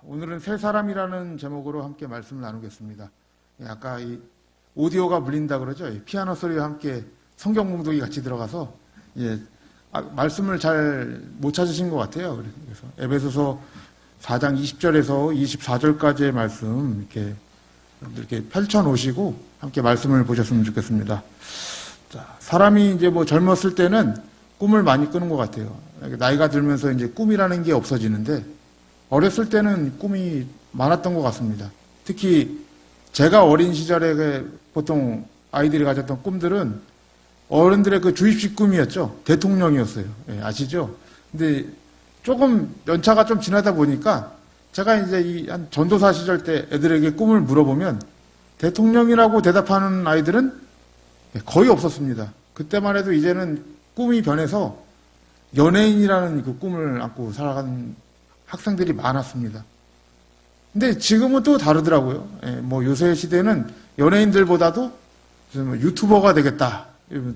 오늘은 세 사람이라는 제목으로 함께 말씀을 나누겠습니다. 아까 이 오디오가 물린다 그러죠. 피아노 소리와 함께 성경 공독이 같이 들어가서 말씀을 잘 못 찾으신 것 같아요. 그래서 에베소서 4장 20절에서 24절까지의 말씀 이렇게 펼쳐 놓으시고 함께 말씀을 보셨으면 좋겠습니다. 자, 사람이 이제 젊었을 때는 꿈을 많이 꾸는 것 같아요. 나이가 들면서 이제 꿈이라는 게 없어지는데 어렸을 때는 꿈이 많았던 것 같습니다. 특히 제가 어린 시절에 보통 아이들이 가졌던 꿈들은 어른들의 그 주입식 꿈이었죠. 대통령이었어요. 아시죠? 근데 조금 연차가 좀 지나다 보니까 제가 이제 한 전도사 시절 때 애들에게 꿈을 물어보면 대통령이라고 대답하는 아이들은 거의 없었습니다. 그때만 해도 이제는 꿈이 변해서 연예인이라는 그 꿈을 안고 살아가는 학생들이 많았습니다. 근데 지금은 또 다르더라고요. 요새 시대는 연예인들보다도 유튜버가 되겠다.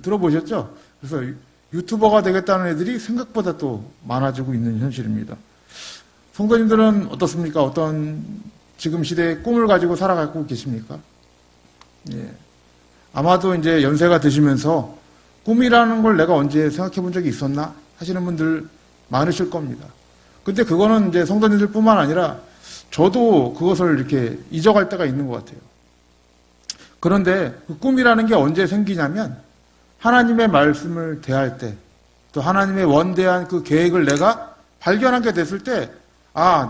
들어보셨죠? 그래서 유튜버가 되겠다는 애들이 생각보다 또 많아지고 있는 현실입니다. 성도님들은 어떻습니까? 어떤 지금 시대의 꿈을 가지고 살아가고 계십니까? 아마도 이제 연세가 드시면서 꿈이라는 걸 내가 언제 생각해 본 적이 있었나 하시는 분들 많으실 겁니다. 근데 그거는 이제 성도님들 뿐만 아니라 저도 그것을 이렇게 잊어갈 때가 있는 것 같아요. 그런데 그 꿈이라는 게 언제 생기냐면 하나님의 말씀을 대할 때, 또 하나님의 원대한 그 계획을 내가 발견하게 됐을 때,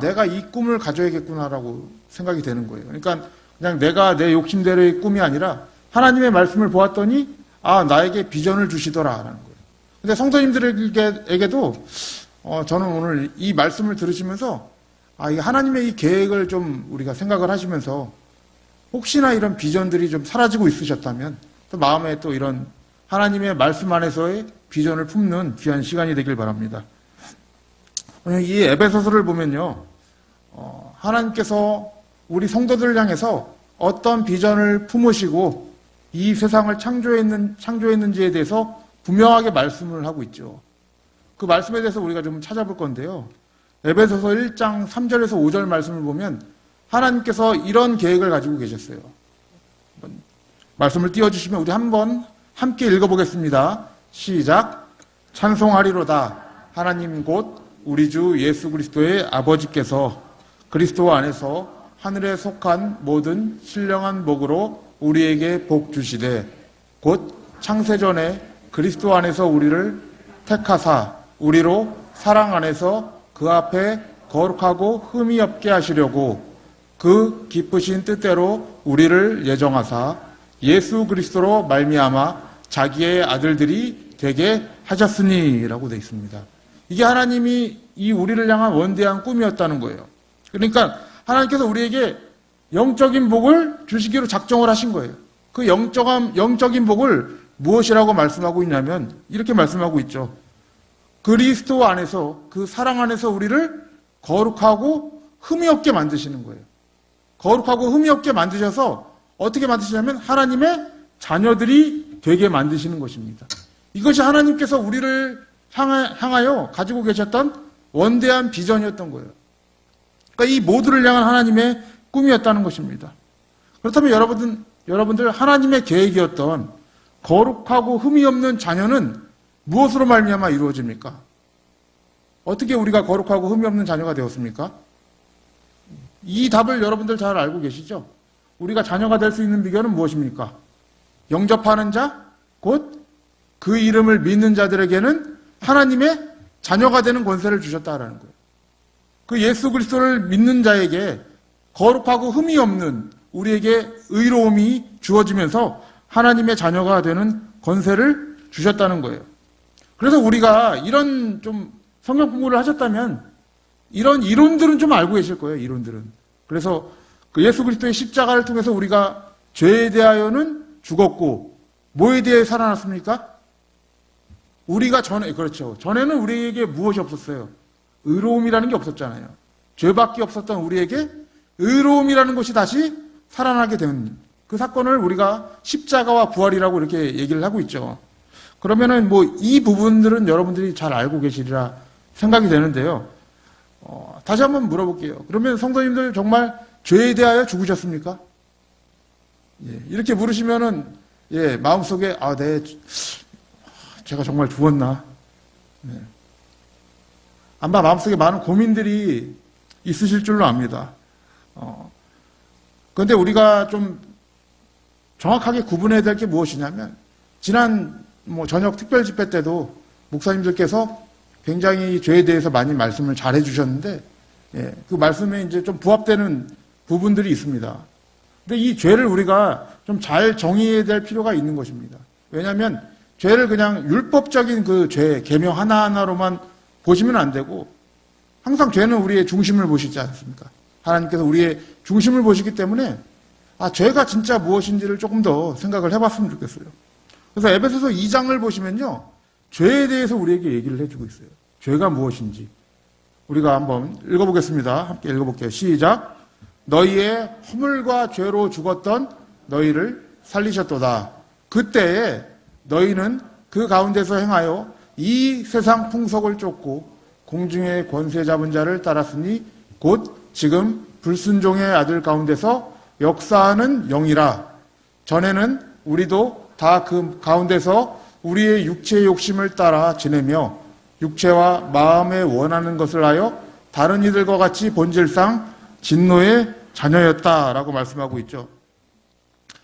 내가 이 꿈을 가져야겠구나라고 생각이 되는 거예요. 그러니까 그냥 내가 내 욕심대로의 꿈이 아니라 하나님의 말씀을 보았더니 나에게 비전을 주시더라라는 거예요. 근데 성도님들에게도 저는 오늘 이 말씀을 들으시면서 하나님의 이 계획을 좀 우리가 생각을 하시면서 혹시나 이런 비전들이 좀 사라지고 있으셨다면 또 마음에 또 이런 하나님의 말씀 안에서의 비전을 품는 귀한 시간이 되길 바랍니다. 이 에베소서를 보면요, 하나님께서 우리 성도들을 향해서 어떤 비전을 품으시고 이 세상을 창조했는지에 대해서 분명하게 말씀을 하고 있죠. 그 말씀에 대해서 우리가 좀 찾아볼 건데요. 에베소서 1장 3절에서 5절 말씀을 보면 하나님께서 이런 계획을 가지고 계셨어요. 말씀을 띄워주시면 우리 한번 함께 읽어보겠습니다. 시작. 찬송하리로다. 하나님 곧 우리 주 예수 그리스도의 아버지께서 그리스도 안에서 하늘에 속한 모든 신령한 복으로 우리에게 복 주시되 곧 창세전에 그리스도 안에서 우리를 택하사 우리로 사랑 안에서 그 앞에 거룩하고 흠이 없게 하시려고 그 기쁘신 뜻대로 우리를 예정하사 예수 그리스도로 말미암아 자기의 아들들이 되게 하셨으니라고 되어 있습니다. 이게 하나님이 이 우리를 향한 원대한 꿈이었다는 거예요. 그러니까 하나님께서 우리에게 영적인 복을 주시기로 작정을 하신 거예요. 그 영적인 복을 무엇이라고 말씀하고 있냐면 이렇게 말씀하고 있죠. 그리스도 안에서 그 사랑 안에서 우리를 거룩하고 흠이 없게 만드시는 거예요. 거룩하고 흠이 없게 만드셔서 어떻게 만드시냐면 하나님의 자녀들이 되게 만드시는 것입니다. 이것이 하나님께서 우리를 향하여 가지고 계셨던 원대한 비전이었던 거예요. 그러니까 이 모두를 향한 하나님의 꿈이었다는 것입니다. 그렇다면 여러분들 하나님의 계획이었던 거룩하고 흠이 없는 자녀는 무엇으로 말미암아 이루어집니까? 어떻게 우리가 거룩하고 흠이 없는 자녀가 되었습니까? 이 답을 여러분들 잘 알고 계시죠? 우리가 자녀가 될 수 있는 비결은 무엇입니까? 영접하는 자, 곧 그 이름을 믿는 자들에게는 하나님의 자녀가 되는 권세를 주셨다라는 거예요. 그 예수 그리스도를 믿는 자에게 거룩하고 흠이 없는 우리에게 의로움이 주어지면서 하나님의 자녀가 되는 권세를 주셨다는 거예요. 그래서 우리가 이런 좀 성경 공부를 하셨다면 이런 이론들은 좀 알고 계실 거예요. 이론들은. 그래서 그 예수 그리스도의 십자가를 통해서 우리가 죄에 대하여는 죽었고 뭐에 대해 살아났습니까? 우리가 전에는 우리에게 무엇이 없었어요? 의로움이라는 게 없었잖아요. 죄밖에 없었던 우리에게 의로움이라는 것이 다시 살아나게 된 그 사건을 우리가 십자가와 부활이라고 이렇게 얘기를 하고 있죠. 그러면은 이 부분들은 여러분들이 잘 알고 계시리라 생각이 되는데요. 다시 한번 물어볼게요. 그러면 성도님들 정말 죄에 대하여 죽으셨습니까? 예, 이렇게 물으시면은, 예, 마음속에, 제가 정말 죽었나? 예. 아마 마음속에 많은 고민들이 있으실 줄로 압니다. 그런데 우리가 좀 정확하게 구분해야 될 게 무엇이냐면, 지난 저녁 특별 집회 때도 목사님들께서 굉장히 죄에 대해서 많이 말씀을 잘 해주셨는데, 예, 그 말씀에 이제 좀 부합되는 부분들이 있습니다. 근데 이 죄를 우리가 좀 잘 정의해야 될 필요가 있는 것입니다. 왜냐하면 죄를 그냥 율법적인 그 죄, 계명 하나하나로만 보시면 안 되고, 항상 죄는 우리의 중심을 보시지 않습니까? 하나님께서 우리의 중심을 보시기 때문에, 죄가 진짜 무엇인지를 조금 더 생각을 해봤으면 좋겠어요. 그래서 에베소서 2장을 보시면요, 죄에 대해서 우리에게 얘기를 해주고 있어요. 죄가 무엇인지. 우리가 한번 읽어보겠습니다. 함께 읽어볼게요. 시작. 너희의 허물과 죄로 죽었던 너희를 살리셨도다. 그때에 너희는 그 가운데서 행하여 이 세상 풍속을 쫓고 공중의 권세 잡은 자를 따랐으니 곧 지금 불순종의 아들 가운데서 역사하는 영이라. 전에는 우리도 다 그 가운데서 우리의 육체의 욕심을 따라 지내며 육체와 마음에 원하는 것을 하여 다른 이들과 같이 본질상 진노의 자녀였다라고 말씀하고 있죠.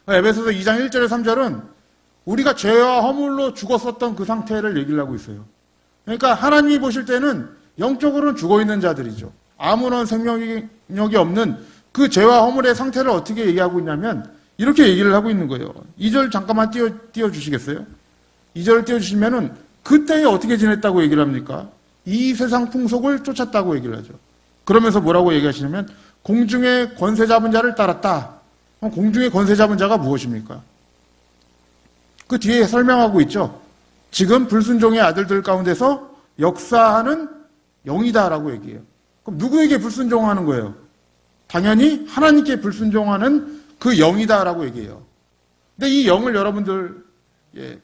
에베소서 2장 1절에 3절은 우리가 죄와 허물로 죽었었던 그 상태를 얘기를 하고 있어요. 그러니까 하나님이 보실 때는 영적으로는 죽어있는 자들이죠. 아무런 생명력이 없는 그 죄와 허물의 상태를 어떻게 얘기하고 있냐면 이렇게 얘기를 하고 있는 거예요. 2절 잠깐만 띄워주시겠어요? 2절을 띄워주시면은 그때에 어떻게 지냈다고 얘기를 합니까? 이 세상 풍속을 쫓았다고 얘기를 하죠. 그러면서 뭐라고 얘기하시냐면 공중의 권세 잡은 자를 따랐다. 그럼 공중의 권세 잡은 자가 무엇입니까? 그 뒤에 설명하고 있죠. 지금 불순종의 아들들 가운데서 역사하는 영이다라고 얘기해요. 그럼 누구에게 불순종하는 거예요? 당연히 하나님께 불순종하는 그 영이다라고 얘기해요. 근데 이 영을 여러분들,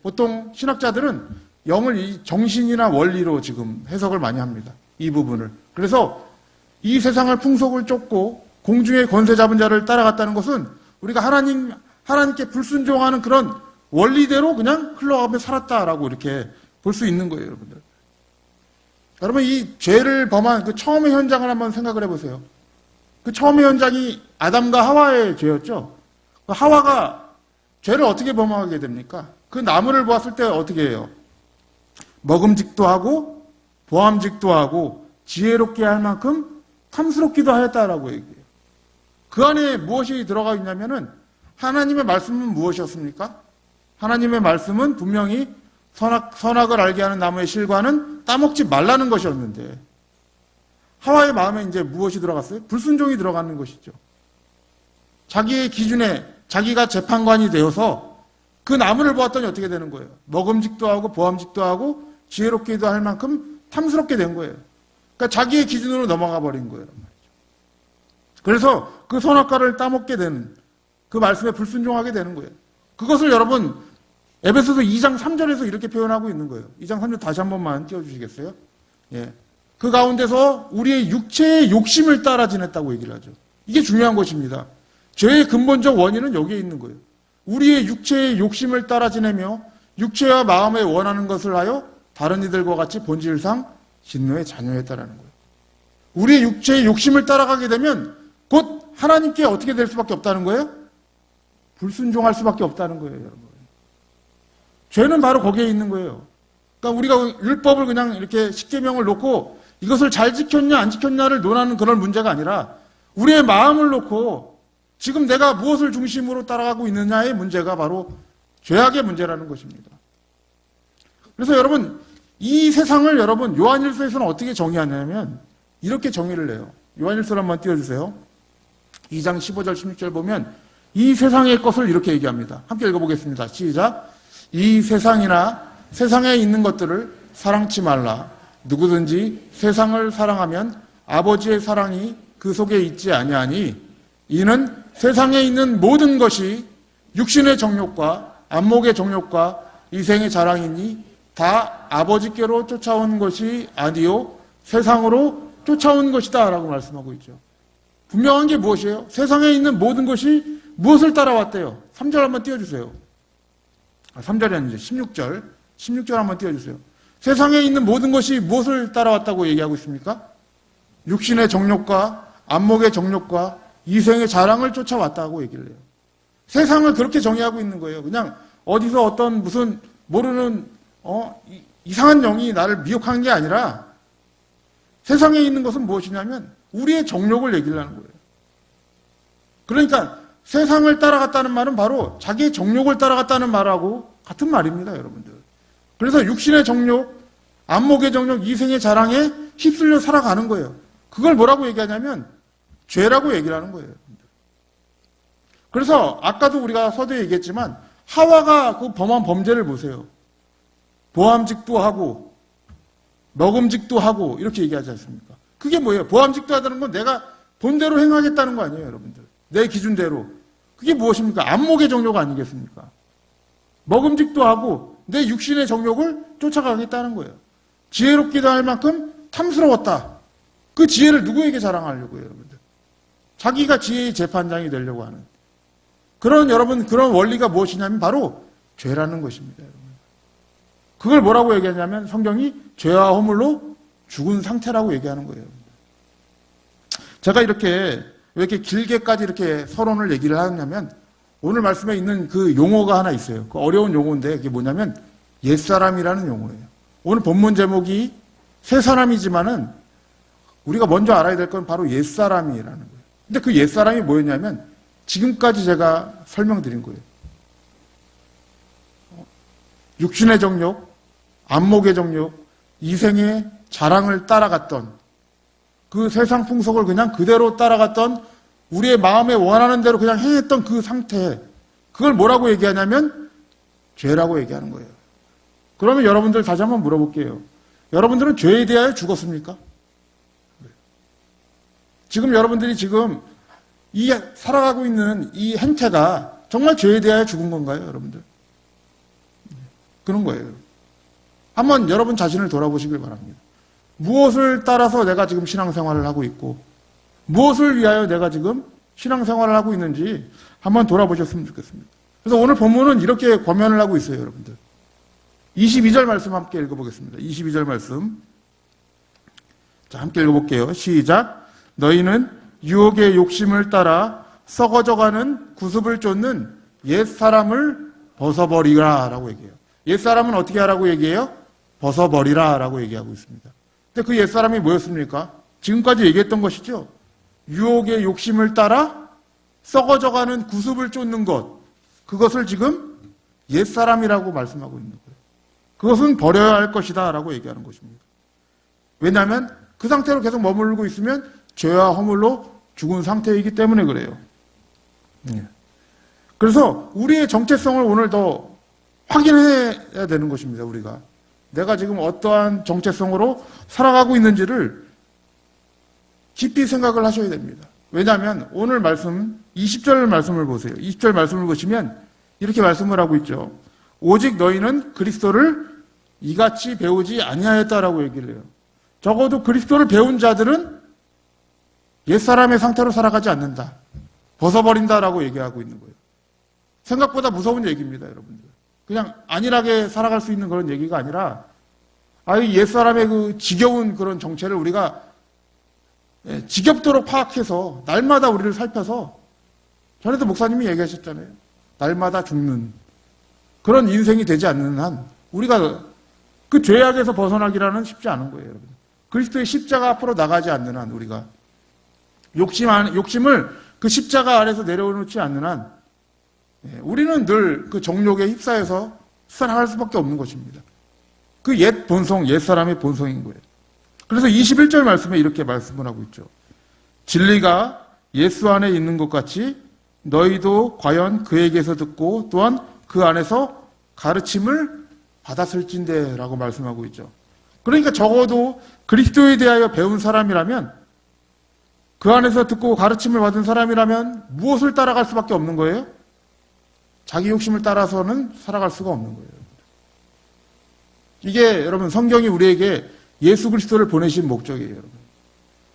보통 신학자들은 영을 이 정신이나 원리로 지금 해석을 많이 합니다. 이 부분을. 그래서 이 세상을 풍속을 쫓고 공중의 권세 잡은 자를 따라갔다는 것은 우리가 하나님께 불순종하는 그런 원리대로 그냥 흘러가며 살았다라고 이렇게 볼 수 있는 거예요, 여러분들. 여러분, 이 죄를 범한 그 처음의 현장을 한번 생각을 해보세요. 그 처음의 현장이 아담과 하와의 죄였죠. 하와가 죄를 어떻게 범하게 됩니까? 그 나무를 보았을 때 어떻게 해요? 먹음직도 하고 보암직도 하고 지혜롭게 할 만큼 탐스럽기도 하였다라고 얘기해요. 그 안에 무엇이 들어가 있냐면은 하나님의 말씀은 무엇이었습니까? 하나님의 말씀은 분명히 선악을 알게 하는 나무의 실과는 따먹지 말라는 것이었는데 하와의 마음에 이제 무엇이 들어갔어요? 불순종이 들어가는 것이죠. 자기의 기준에 자기가 재판관이 되어서 그 나무를 보았더니 어떻게 되는 거예요? 먹음직도 하고 보암직도 하고 지혜롭기도 할 만큼 탐스럽게 된 거예요. 그러니까 자기의 기준으로 넘어가 버린 거예요. 그래서 그 선악과를 따먹게 되는 그 말씀에 불순종하게 되는 거예요. 그것을 여러분 에베소서 2장 3절에서 이렇게 표현하고 있는 거예요. 2장 3절 다시 한 번만 띄워주시겠어요? 예. 그 가운데서 우리의 육체의 욕심을 따라 지냈다고 얘기를 하죠. 이게 중요한 것입니다. 죄의 근본적 원인은 여기에 있는 거예요. 우리의 육체의 욕심을 따라 지내며 육체와 마음에 원하는 것을 하여 다른 이들과 같이 본질상 진노의 자녀였다라는 거예요. 우리의 육체의 욕심을 따라가게 되면 곧 하나님께 어떻게 될 수밖에 없다는 거예요? 불순종할 수밖에 없다는 거예요, 여러분. 죄는 바로 거기에 있는 거예요. 그러니까 우리가 율법을 그냥 이렇게 십계명을 놓고 이것을 잘 지켰냐 안 지켰냐를 논하는 그런 문제가 아니라 우리의 마음을 놓고 지금 내가 무엇을 중심으로 따라가고 있느냐의 문제가 바로 죄악의 문제라는 것입니다. 그래서 여러분 이 세상을 여러분 요한일서에서는 어떻게 정의하냐면 이렇게 정의를 해요. 요한일서를 한번 띄워주세요. 2장 15절 16절 보면 이 세상의 것을 이렇게 얘기합니다. 함께 읽어보겠습니다. 시작. 이 세상이나 세상에 있는 것들을 사랑치 말라. 누구든지 세상을 사랑하면 아버지의 사랑이 그 속에 있지 아니하니 이는 세상에 있는 모든 것이 육신의 정욕과 안목의 정욕과 이생의 자랑이니 다 아버지께로 쫓아온 것이 아니요 세상으로 쫓아온 것이다 라고 말씀하고 있죠. 분명한 게 무엇이에요? 세상에 있는 모든 것이 무엇을 따라왔대요? 3절 한번 띄워주세요. 3절이 아니죠. 16절. 16절 한번 띄워주세요. 세상에 있는 모든 것이 무엇을 따라왔다고 얘기하고 있습니까? 육신의 정욕과 안목의 정욕과 이생의 자랑을 쫓아왔다고 얘기를 해요. 세상을 그렇게 정의하고 있는 거예요. 그냥 어디서 어떤 무슨 모르는 이상한 영이 나를 미혹한 게 아니라 세상에 있는 것은 무엇이냐면 우리의 정욕을 얘기를 하는 거예요. 그러니까 세상을 따라갔다는 말은 바로 자기의 정욕을 따라갔다는 말하고 같은 말입니다, 여러분들. 그래서 육신의 정욕, 안목의 정욕, 이생의 자랑에 휩쓸려 살아가는 거예요. 그걸 뭐라고 얘기하냐면 죄라고 얘기를 하는 거예요. 그래서 아까도 우리가 서두에 얘기했지만 하와가 그 범한 범죄를 보세요. 보암직도 하고 먹음직도 하고 이렇게 얘기하지 않습니까? 그게 뭐예요? 보암직도 하다는 건 내가 본대로 행하겠다는 거 아니에요, 여러분들. 내 기준대로. 그게 무엇입니까? 안목의 정욕 아니겠습니까? 먹음직도 하고 내 육신의 정욕을 쫓아가겠다는 거예요. 지혜롭기도 할 만큼 탐스러웠다. 그 지혜를 누구에게 자랑하려고요, 여러분들? 자기가 지혜의 재판장이 되려고 하는. 그런 원리가 무엇이냐면 바로 죄라는 것입니다, 여러분. 그걸 뭐라고 얘기하냐면 성경이 죄와 허물로 죽은 상태라고 얘기하는 거예요. 제가 왜 이렇게 길게까지 이렇게 서론을 얘기를 하냐면 오늘 말씀에 있는 그 용어가 하나 있어요. 그 어려운 용어인데 그게 뭐냐면 옛사람이라는 용어예요. 오늘 본문 제목이 새 사람이지만은 우리가 먼저 알아야 될 건 바로 옛사람이라는 거예요. 근데 그 옛사람이 뭐였냐면 지금까지 제가 설명드린 거예요. 육신의 정욕, 안목의 정욕, 이생의 자랑을 따라갔던 그 세상 풍속을 그냥 그대로 따라갔던 우리의 마음에 원하는 대로 그냥 행했던 그 상태, 그걸 뭐라고 얘기하냐면 죄라고 얘기하는 거예요. 그러면 여러분들 다시 한번 물어볼게요. 여러분들은 죄에 대하여 죽었습니까? 지금 여러분들이 지금 이 살아가고 있는 이 행태가 정말 죄에 대하여 죽은 건가요, 여러분들? 그런 거예요. 한번 여러분 자신을 돌아보시길 바랍니다. 무엇을 따라서 내가 지금 신앙생활을 하고 있고 무엇을 위하여 내가 지금 신앙생활을 하고 있는지 한번 돌아보셨으면 좋겠습니다. 그래서 오늘 본문은 이렇게 권면을 하고 있어요, 여러분들. 22절 말씀 함께 읽어보겠습니다. 22절 말씀. 자, 함께 읽어볼게요. 시작. 너희는 유혹의 욕심을 따라 썩어져가는 구습을 쫓는 옛사람을 벗어버리라 라고 얘기해요. 옛사람은 어떻게 하라고 얘기해요? 벗어버리라 라고 얘기하고 있습니다. 근데 그 옛사람이 뭐였습니까? 지금까지 얘기했던 것이죠. 유혹의 욕심을 따라 썩어져가는 구습을 쫓는 것, 그것을 지금 옛사람이라고 말씀하고 있는 거예요. 그것은 버려야 할 것이다 라고 얘기하는 것입니다. 왜냐하면 그 상태로 계속 머물고 있으면 죄와 허물로 죽은 상태이기 때문에 그래요. 그래서 우리의 정체성을 오늘 더 확인해야 되는 것입니다. 우리가 내가 지금 어떠한 정체성으로 살아가고 있는지를 깊이 생각을 하셔야 됩니다. 왜냐하면 오늘 말씀 20절 말씀을 보세요. 20절 말씀을 보시면 이렇게 말씀을 하고 있죠. 오직 너희는 그리스도를 이같이 배우지 아니하였다라고 얘기를 해요. 적어도 그리스도를 배운 자들은 옛사람의 상태로 살아가지 않는다. 벗어버린다라고 얘기하고 있는 거예요. 생각보다 무서운 얘기입니다, 여러분들. 그냥 안일하게 살아갈 수 있는 그런 얘기가 아니라 아예 옛사람의 그 지겨운 그런 정체를 우리가 지겹도록 파악해서 날마다 우리를 살펴서 전에도 목사님이 얘기하셨잖아요. 날마다 죽는 그런 인생이 되지 않는 한 우리가 그 죄악에서 벗어나기라는 쉽지 않은 거예요, 여러분. 그리스도의 십자가 앞으로 나가지 않는 한 우리가 욕심을 그 십자가 아래서 내려놓지 않는 한 우리는 늘 그 정욕에 휩싸여서 살아갈 수밖에 없는 것입니다. 그 옛 본성, 옛 사람의 본성인 거예요. 그래서 21절 말씀에 이렇게 말씀을 하고 있죠. 진리가 예수 안에 있는 것 같이 너희도 과연 그에게서 듣고 또한 그 안에서 가르침을 받았을진데 라고 말씀하고 있죠. 그러니까 적어도 그리스도에 대하여 배운 사람이라면 그 안에서 듣고 가르침을 받은 사람이라면 무엇을 따라갈 수밖에 없는 거예요? 자기 욕심을 따라서는 살아갈 수가 없는 거예요. 이게 여러분 성경이 우리에게 예수 그리스도를 보내신 목적이에요, 여러분.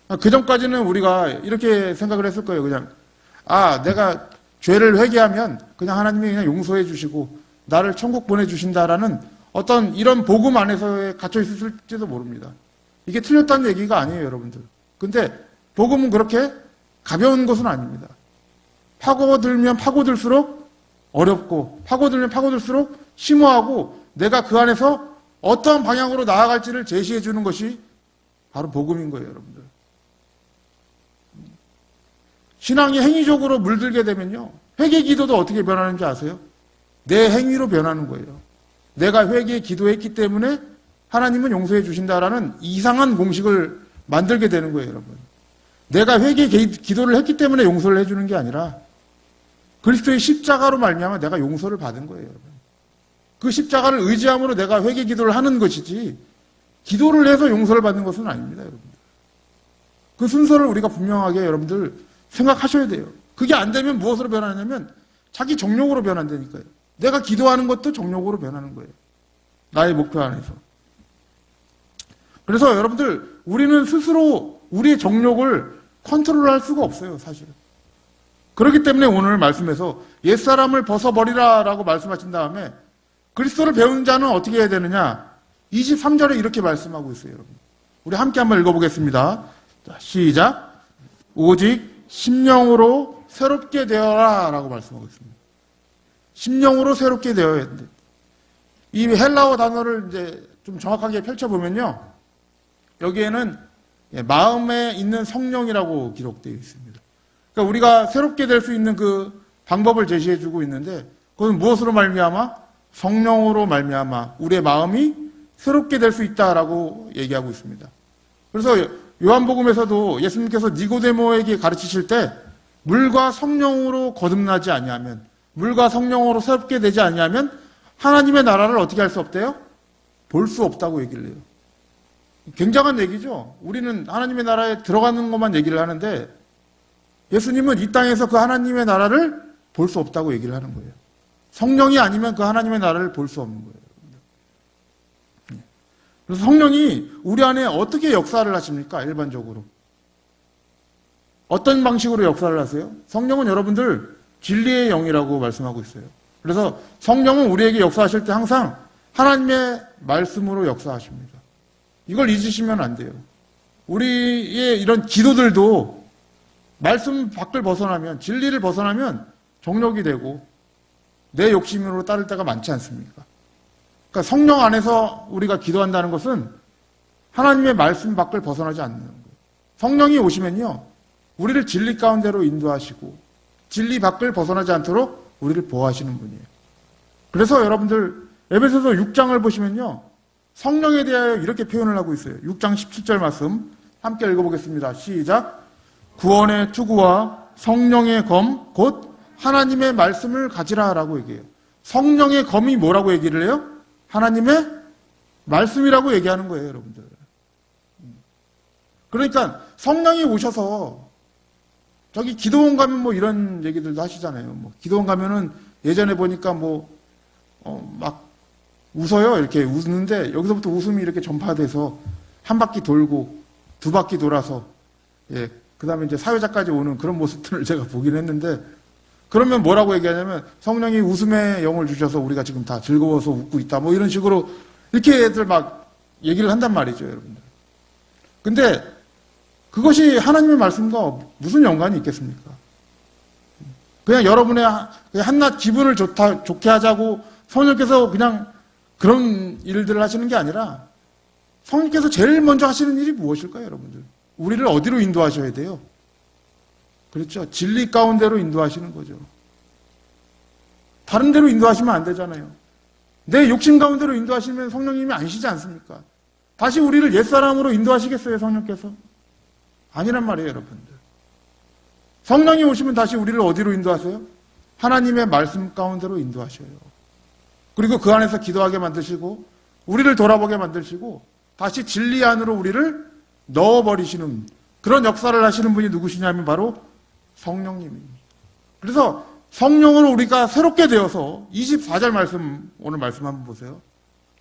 그 전까지는 우리가 이렇게 생각을 했을 거예요. 그냥 내가 죄를 회개하면 그냥 하나님이 그냥 용서해 주시고 나를 천국 보내주신다라는 어떤 이런 복음 안에서 갇혀 있을지도 모릅니다. 이게 틀렸다는 얘기가 아니에요, 여러분들. 근데 복음은 그렇게 가벼운 것은 아닙니다. 파고들면 파고들수록 어렵고 파고들면 파고들수록 심오하고 내가 그 안에서 어떠한 방향으로 나아갈지를 제시해 주는 것이 바로 복음인 거예요, 여러분들. 신앙이 행위적으로 물들게 되면요, 회개 기도도 어떻게 변하는지 아세요? 내 행위로 변하는 거예요. 내가 회개 기도했기 때문에 하나님은 용서해 주신다라는 이상한 공식을 만들게 되는 거예요, 여러분. 내가 회개 기도를 했기 때문에 용서를 해주는 게 아니라 그리스도의 십자가로 말미암아 내가 용서를 받은 거예요, 여러분. 그 십자가를 의지함으로 내가 회개 기도를 하는 것이지 기도를 해서 용서를 받는 것은 아닙니다, 여러분들. 그 순서를 우리가 분명하게 여러분들 생각하셔야 돼요. 그게 안 되면 무엇으로 변하냐면 자기 정욕으로 변한다니까요. 내가 기도하는 것도 정욕으로 변하는 거예요. 나의 목표 안에서. 그래서 여러분들, 우리는 스스로 우리의 정욕을 컨트롤할 수가 없어요, 사실은. 그렇기 때문에 오늘 말씀에서 옛사람을 벗어버리라 라고 말씀하신 다음에 그리스도를 배운 자는 어떻게 해야 되느냐? 23절에 이렇게 말씀하고 있어요, 여러분. 우리 함께 한번 읽어보겠습니다. 자, 시작. 오직 심령으로 새롭게 되어라 라고 말씀하고 있습니다. 심령으로 새롭게 되어야 돼. 이 헬라어 단어를 이제 좀 정확하게 펼쳐보면요, 여기에는 마음에 있는 성령이라고 기록되어 있습니다. 그러니까 우리가 새롭게 될 수 있는 그 방법을 제시해주고 있는데, 그건 무엇으로 말미암아? 성령으로 말미암아 우리의 마음이 새롭게 될 수 있다라고 얘기하고 있습니다. 그래서 요한복음에서도 예수님께서 니고데모에게 가르치실 때 물과 성령으로 거듭나지 아니하면, 물과 성령으로 새롭게 되지 아니하면 하나님의 나라를 어떻게 할 수 없대요? 볼 수 없다고 얘기를 해요. 굉장한 얘기죠. 우리는 하나님의 나라에 들어가는 것만 얘기를 하는데 예수님은 이 땅에서 그 하나님의 나라를 볼 수 없다고 얘기를 하는 거예요. 성령이 아니면 그 하나님의 나라를 볼 수 없는 거예요. 그래서 성령이 우리 안에 어떻게 역사를 하십니까? 일반적으로. 어떤 방식으로 역사를 하세요? 성령은 여러분들 진리의 영이라고 말씀하고 있어요. 그래서 성령은 우리에게 역사하실 때 항상 하나님의 말씀으로 역사하십니다. 이걸 잊으시면 안 돼요. 우리의 이런 기도들도 말씀 밖을 벗어나면, 진리를 벗어나면 정욕이 되고 내 욕심으로 따를 때가 많지 않습니까? 그러니까 성령 안에서 우리가 기도한다는 것은 하나님의 말씀 밖을 벗어나지 않는 거예요. 성령이 오시면요, 우리를 진리 가운데로 인도하시고 진리 밖을 벗어나지 않도록 우리를 보호하시는 분이에요. 그래서 여러분들 에베소서 6장을 보시면요, 성령에 대하여 이렇게 표현을 하고 있어요. 6장 17절 말씀 함께 읽어보겠습니다. 시작. 구원의 투구와 성령의 검 곧 하나님의 말씀을 가지라 라고 얘기해요. 성령의 검이 뭐라고 얘기를 해요? 하나님의 말씀이라고 얘기하는 거예요, 여러분들. 그러니까 성령이 오셔서 저기 기도원 가면 뭐 이런 얘기들도 하시잖아요. 뭐 기도원 가면은 예전에 보니까 막 웃어요. 이렇게 웃는데 여기서부터 웃음이 이렇게 전파돼서 한 바퀴 돌고 두 바퀴 돌아서, 그 다음에 이제 사회자까지 오는 그런 모습들을 제가 보긴 했는데, 그러면 뭐라고 얘기하냐면 성령이 웃음의 영을 주셔서 우리가 지금 다 즐거워서 웃고 있다, 뭐 이런 식으로 이렇게 애들 막 얘기를 한단 말이죠, 여러분들. 근데 그것이 하나님의 말씀과 무슨 연관이 있겠습니까? 그냥 여러분의 한낱 기분을 좋게 하자고 성령께서 그냥 그런 일들을 하시는 게 아니라 성령께서 제일 먼저 하시는 일이 무엇일까요, 여러분들? 우리를 어디로 인도하셔야 돼요? 그렇죠. 진리 가운데로 인도하시는 거죠. 다른 데로 인도하시면 안 되잖아요. 내 욕심 가운데로 인도하시면 성령님이 아니시지 않습니까? 다시 우리를 옛사람으로 인도하시겠어요, 성령께서? 아니란 말이에요, 여러분들. 성령이 오시면 다시 우리를 어디로 인도하세요? 하나님의 말씀 가운데로 인도하셔요. 그리고 그 안에서 기도하게 만드시고 우리를 돌아보게 만드시고 다시 진리 안으로 우리를 넣어버리시는 그런 역사를 하시는 분이 누구시냐면 바로 성령님입니다. 그래서 성령으로 우리가 새롭게 되어서 24절 말씀, 오늘 말씀 한번 보세요.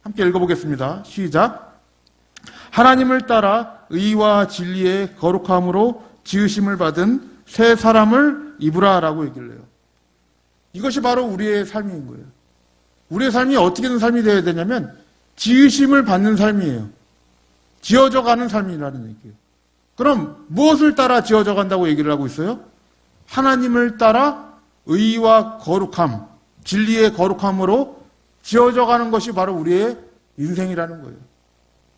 함께 읽어보겠습니다. 시작. 하나님을 따라 의와 진리의 거룩함으로 지으심을 받은 새 사람을 입으라라고 얘기를 해요. 이것이 바로 우리의 삶인 거예요. 우리의 삶이 어떻게 된 삶이 되어야 되냐면 지으심을 받는 삶이에요. 지어져 가는 삶이라는 얘기예요. 그럼 무엇을 따라 지어져 간다고 얘기를 하고 있어요? 하나님을 따라 의와 거룩함, 진리의 거룩함으로 지어져 가는 것이 바로 우리의 인생이라는 거예요.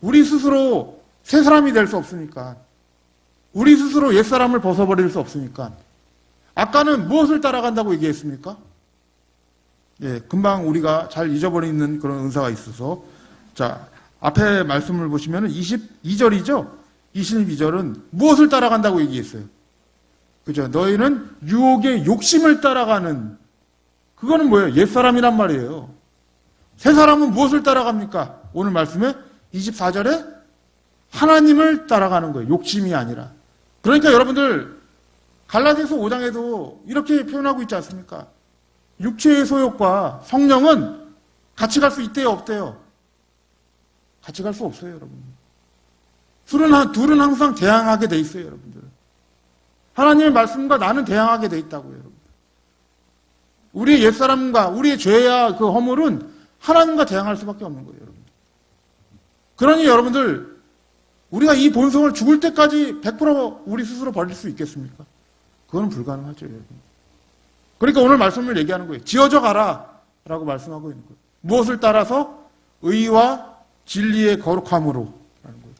우리 스스로 새 사람이 될 수 없으니까, 우리 스스로 옛사람을 벗어버릴 수 없으니까. 아까는 무엇을 따라간다고 얘기했습니까? 예, 금방 우리가 잘 잊어버리는 그런 은사가 있어서, 자, 앞에 말씀을 보시면 22절이죠? 22절은 무엇을 따라간다고 얘기했어요? 그죠? 너희는 유혹의 욕심을 따라가는, 그거는 뭐예요? 옛사람이란 말이에요. 새 사람은 무엇을 따라갑니까? 오늘 말씀에 24절에 하나님을 따라가는 거예요. 욕심이 아니라. 그러니까 여러분들 갈라디아서 5장에도 이렇게 표현하고 있지 않습니까? 육체의 소욕과 성령은 같이 갈 수 있대요, 없대요? 같이 갈 수 없어요, 여러분. 둘은 항상 대항하게 돼 있어요, 여러분들. 하나님의 말씀과 나는 대항하게 돼 있다고요, 여러분. 우리의 옛사람과 우리의 죄와 그 허물은 하나님과 대항할 수밖에 없는 거예요, 여러분. 그러니 여러분들, 우리가 이 본성을 죽을 때까지 100% 우리 스스로 버릴 수 있겠습니까? 그건 불가능하죠, 여러분. 그러니까 오늘 말씀을 얘기하는 거예요. 지어져 가라 라고 말씀하고 있는 거예요. 무엇을 따라서? 의와 진리의 거룩함으로 라는 거예요.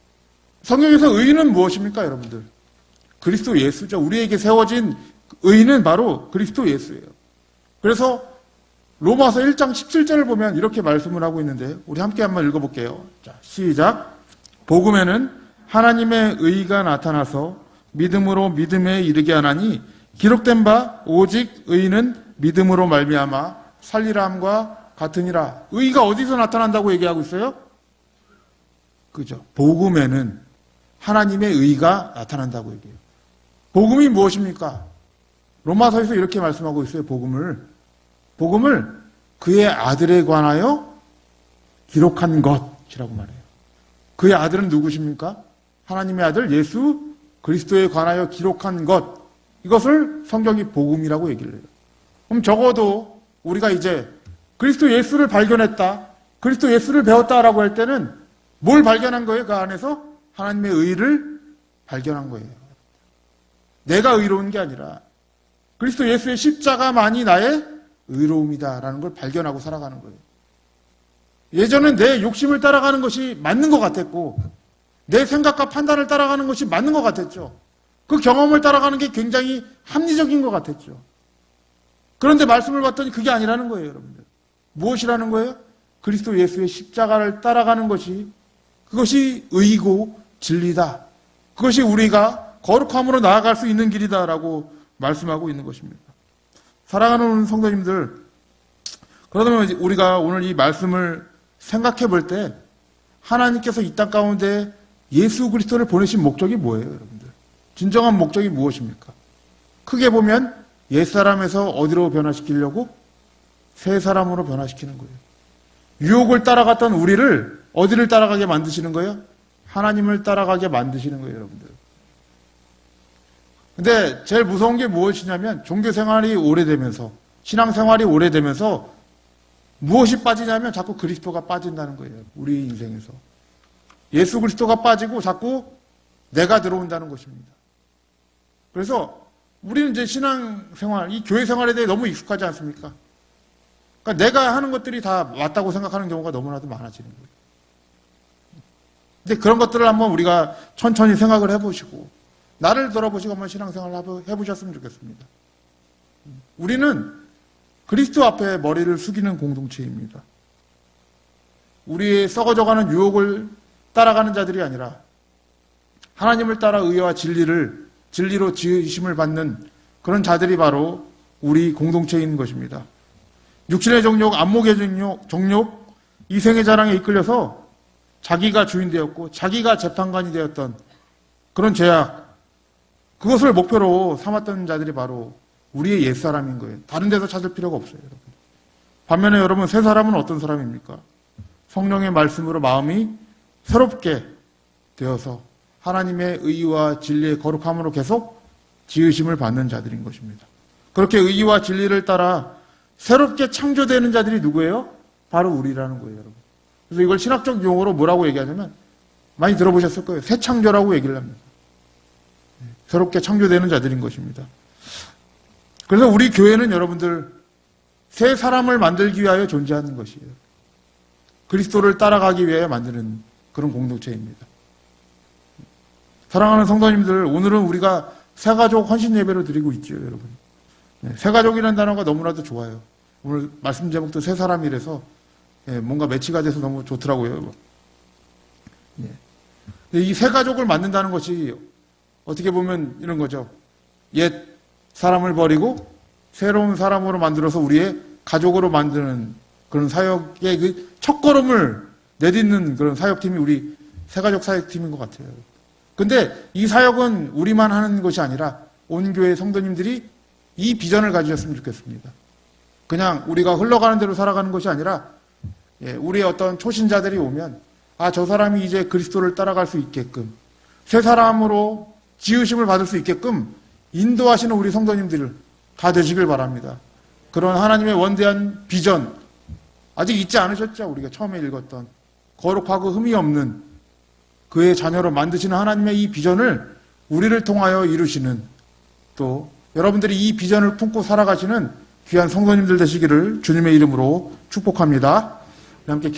성경에서 의는 무엇입니까, 여러분들? 그리스도 예수죠. 우리에게 세워진 의는 바로 그리스도 예수예요. 그래서 로마서 1장 17절을 보면 이렇게 말씀을 하고 있는데, 우리 함께 한번 읽어볼게요. 자, 시작. 복음에는 하나님의 의가 나타나서 믿음으로 믿음에 이르게 하나니 기록된 바 오직 의는 믿음으로 말미암아 살리라 함과 같으니라. 의가 어디서 나타난다고 얘기하고 있어요? 그죠? 복음에는 하나님의 의가 나타난다고 얘기해요. 복음이 무엇입니까? 로마서에서 이렇게 말씀하고 있어요. 복음을 그의 아들에 관하여 기록한 것이라고 말해요. 그의 아들은 누구십니까? 하나님의 아들 예수 그리스도에 관하여 기록한 것. 이것을 성경이 복음이라고 얘기를 해요. 그럼 적어도 우리가 이제 그리스도 예수를 발견했다, 그리스도 예수를 배웠다라고 할 때는 뭘 발견한 거예요? 그 안에서 하나님의 의를 발견한 거예요. 내가 의로운 게 아니라 그리스도 예수의 십자가만이 나의 의로움이다라는 걸 발견하고 살아가는 거예요. 예전엔 내 욕심을 따라가는 것이 맞는 것 같았고, 내 생각과 판단을 따라가는 것이 맞는 것 같았죠. 그 경험을 따라가는 게 굉장히 합리적인 것 같았죠. 그런데 말씀을 봤더니 그게 아니라는 거예요, 여러분들. 무엇이라는 거예요? 그리스도 예수의 십자가를 따라가는 것이, 그것이 의이고 진리다. 그것이 우리가 거룩함으로 나아갈 수 있는 길이다라고 말씀하고 있는 것입니다. 사랑하는 성도님들, 그러면 우리가 오늘 이 말씀을 생각해 볼 때 하나님께서 이 땅 가운데 예수 그리스도를 보내신 목적이 뭐예요, 여러분들? 진정한 목적이 무엇입니까? 크게 보면 옛사람에서 어디로 변화시키려고? 새 사람으로 변화시키는 거예요. 유혹을 따라갔던 우리를 어디를 따라가게 만드시는 거예요? 하나님을 따라가게 만드시는 거예요, 여러분들. 근데 제일 무서운 게 무엇이냐면 종교 생활이 오래되면서, 신앙생활이 오래되면서 무엇이 빠지냐면 자꾸 그리스도가 빠진다는 거예요. 우리 인생에서. 예수 그리스도가 빠지고 자꾸 내가 들어온다는 것입니다. 그래서 우리는 이제 신앙생활, 이 교회 생활에 대해 너무 익숙하지 않습니까? 그러니까 내가 하는 것들이 다 맞다고 생각하는 경우가 너무나도 많아지는 거예요. 근데 그런 것들을 한번 우리가 천천히 생각을 해보시고, 나를 돌아보시고 한번 신앙생활을 해보셨으면 좋겠습니다. 우리는 그리스도 앞에 머리를 숙이는 공동체입니다. 우리의 썩어져가는 유혹을 따라가는 자들이 아니라 하나님을 따라 의와 진리로 지으심을 받는 그런 자들이 바로 우리 공동체인 것입니다. 육신의 정욕, 안목의 정욕, 이생의 자랑에 이끌려서 자기가 주인 되었고 자기가 재판관이 되었던 그런 죄악, 그것을 목표로 삼았던 자들이 바로 우리의 옛사람인 거예요. 다른 데서 찾을 필요가 없어요, 여러분. 반면에 여러분, 새 사람은 어떤 사람입니까? 성령의 말씀으로 마음이 새롭게 되어서 하나님의 의와 진리의 거룩함으로 계속 지으심을 받는 자들인 것입니다. 그렇게 의와 진리를 따라 새롭게 창조되는 자들이 누구예요? 바로 우리라는 거예요, 여러분. 그래서 이걸 신학적 용어로 뭐라고 얘기하냐면, 많이 들어보셨을 거예요. 새 창조라고 얘기를 합니다. 새롭게 창조되는 자들인 것입니다. 그래서 우리 교회는 여러분들 새 사람을 만들기 위하여 존재하는 것이에요. 그리스도를 따라가기 위하여 만드는 그런 공동체입니다. 사랑하는 성도님들, 오늘은 우리가 새가족 헌신 예배를 드리고 있죠, 여러분. 새가족이라는 단어가 너무나도 좋아요. 오늘 말씀 제목도 새 사람이라서 뭔가 매치가 돼서 너무 좋더라고요. 이 새가족을 만든다는 것이 어떻게 보면 이런 거죠. 옛 사람을 버리고 새로운 사람으로 만들어서 우리의 가족으로 만드는 그런 사역의 그 첫걸음을 내딛는 그런 사역팀이 우리 새가족 사역팀인 것 같아요. 근데 이 사역은 우리만 하는 것이 아니라 온 교회 성도님들이 이 비전을 가지셨으면 좋겠습니다. 그냥 우리가 흘러가는 대로 살아가는 것이 아니라 우리의 어떤 초신자들이 오면 저 사람이 이제 그리스도를 따라갈 수 있게끔 새 사람으로 지으심을 받을 수 있게끔 인도하시는 우리 성도님들 다 되시길 바랍니다. 그런 하나님의 원대한 비전 아직 잊지 않으셨죠? 우리가 처음에 읽었던 거룩하고 흠이 없는 그의 자녀로 만드시는 하나님의 이 비전을 우리를 통하여 이루시는, 또 여러분들이 이 비전을 품고 살아가시는 귀한 성도님들 되시기를 주님의 이름으로 축복합니다. 함께